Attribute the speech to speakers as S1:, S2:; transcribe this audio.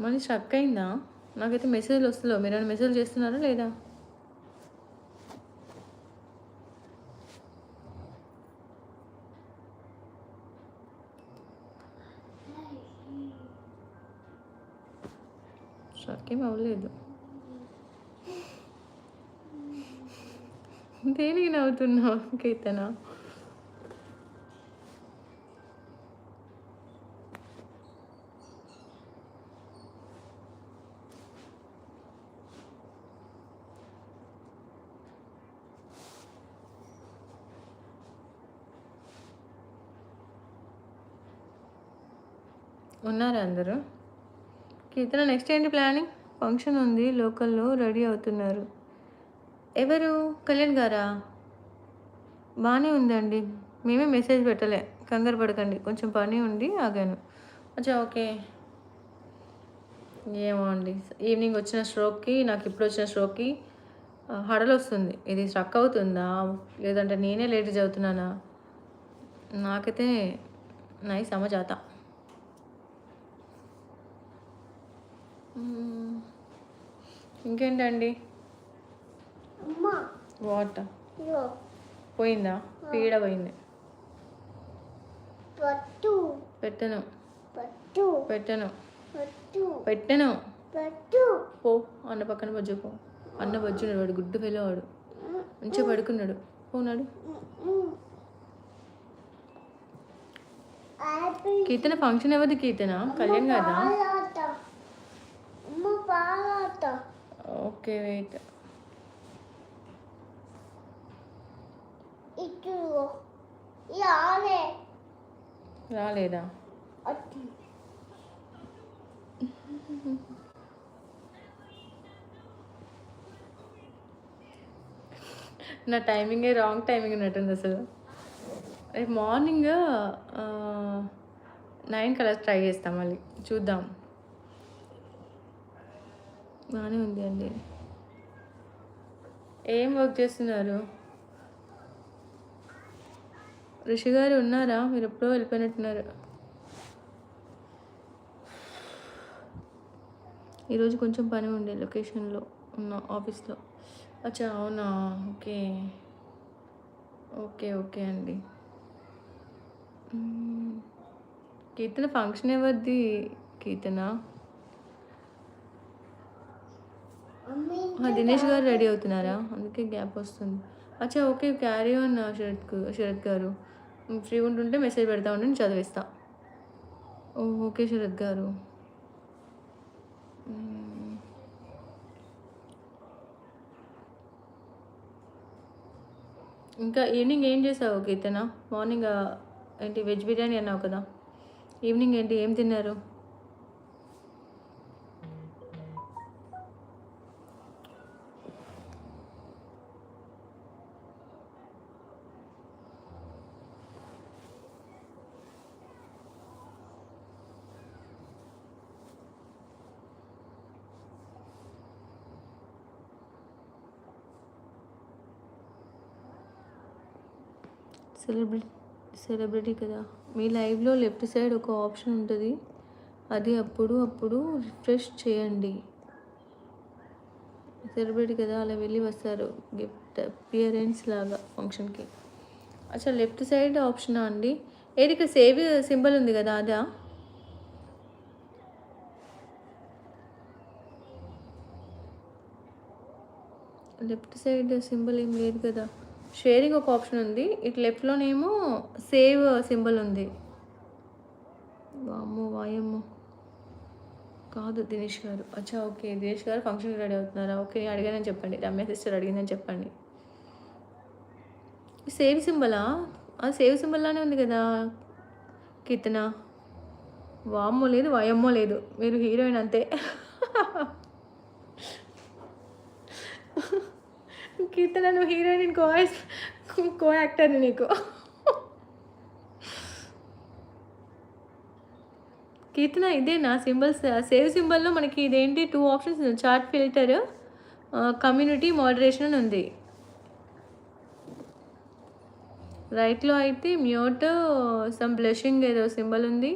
S1: మళ్ళీ స్ట్రక్ అయిందా? నాకైతే మెసేజ్‌లు వస్తలేవు. మీరేమైనా మెసేజ్ చేస్తున్నారా లేదా? స్ట్రక్ ఏమి అవ్వలేదు. దేనికి నవ్వుతున్నావు కీర్తన? ఉన్నారా అందరూ? కీర్తన నెక్స్ట్ ఏంటి ప్లానింగ్? ఫంక్షన్ ఉంది లోకల్లో, రెడీ అవుతున్నారు. ఎవరు? కళ్యాణ్ గారా? బాగానే ఉందండి. మేమే మెసేజ్ పెట్టలే, కంగారు పడకండి. కొంచెం పని ఉండి ఆగాను. అచ్చా ఓకే. ఏమో అండి, ఈవినింగ్ వచ్చిన స్ట్రోక్కి, నాకు ఇప్పుడు వచ్చిన స్ట్రోక్కి హడలు వస్తుంది. ఇది స్ట్రక్ అవుతుందా, లేదంటే నేనే లేట్ చదువుతున్నానా? నాకైతే నై సమజాత. ఇంకేంటండి? వాట్ పోయిందా? పీడ పోయింది. పెట్టను పెట్టను పెట్టను. పో అన్న పక్కన బజ్జు పో. అన్న బజ్జున్నాడు, వాడు గుడ్డు పిల్లవాడు, మంచిగా పడుకున్నాడు. పోనాడు. కీర్తన ఫంక్షన్ ఎవరిది కీర్తన? కళ్యాణ్ కదా? Okay wait. రాలేదా? నా టైమింగే రాంగ్ టైమింగ్ ఉన్నట్టుంది అసలు. రేపు మార్నింగ్ 9 కల్లా ట్రై చేస్తాం, మళ్ళీ చూద్దాం. బాగానే ఉంది అండి. ఏం వర్క్ చేస్తున్నారు? రిషి గారు ఉన్నారా? మీరు ఎప్పుడో వెళ్ళిపోయినట్టున్నారు. ఈరోజు కొంచెం పని ఉండే లొకేషన్లో ఉన్న, ఆఫీస్లో. అచ్చా అవునా? ఓకే ఓకే ఓకే అండి. కీర్తన ఫంక్షన్ ఎవరిది కీర్తన? దినేష్ గారు రెడీ అవుతున్నారా? అందుకే గ్యాప్ వస్తుంది. అచ్చా ఓకే, క్యారీ ఆన్ శరత్ గారు. ఫ్రీ ఉంటుంటే మెసేజ్ పెడతా ఉండి నేను చదివిస్తా. ఓకే శరత్ గారు. ఇంకా ఈవినింగ్ ఏం చేసావు కీర్తన? మార్నింగ్ ఏంటి వెజ్ బిర్యానీ అన్నావు కదా, ఈవినింగ్ ఏంటి, ఏం తిన్నారు? సెలబ్రిటీ కదా. మీ లైవ్లో లెఫ్ట్ సైడ్ ఒక ఆప్షన్ ఉంటుంది, అది అప్పుడు రిఫ్రెష్ చేయండి. సెలబ్రిటీ కదా, అలా వెళ్ళి వస్తారు గిఫ్ట్ అపియరెన్స్ లాగా ఫంక్షన్కి. అసలు లెఫ్ట్ సైడ్ ఆప్షనా అండి? ఏది ఇక్కడ సేవ్ సింబల్ ఉంది కదా, అదా? లెఫ్ట్ సైడ్ సింబల్ ఏం లేదు కదా. షేరింగ్ ఒక ఆప్షన్ ఉంది, ఇటు లెఫ్ట్లోనేమో సేవ్ సింబల్ ఉంది. వామ్మో వాయమ్మో, కాదు దినేష్ గారు. అచ్చా ఓకే, దినేష్ గారు ఫంక్షన్కి రెడీ అవుతున్నారా? ఓకే, అడిగానని చెప్పండి, రమ్య సిస్టర్ అడిగిందని చెప్పండి. సేవ్ సింబలా? అది సేవ్ సింబల్లానే ఉంది కదా కీర్తన. వామ్మో లేదు, వాయమ్మో లేదు, మీరు హీరోయిన్ అంతే. కీర్తన నువ్వు హీరోయిన్, కో యాక్టర్ని నీకు. కీర్తన ఇదేనా సింబల్స్? సేవ్ సింబల్లో మనకి ఇదేంటి 2 ఆప్షన్స్ ఉంది, చార్ట్ ఫిల్టర్, కమ్యూనిటీ మోడరేషన్ అని ఉంది. రైట్లో అయితే మ్యూట్, సమ్ బ్లషింగ్ ఏదో సింబల్ ఉంది.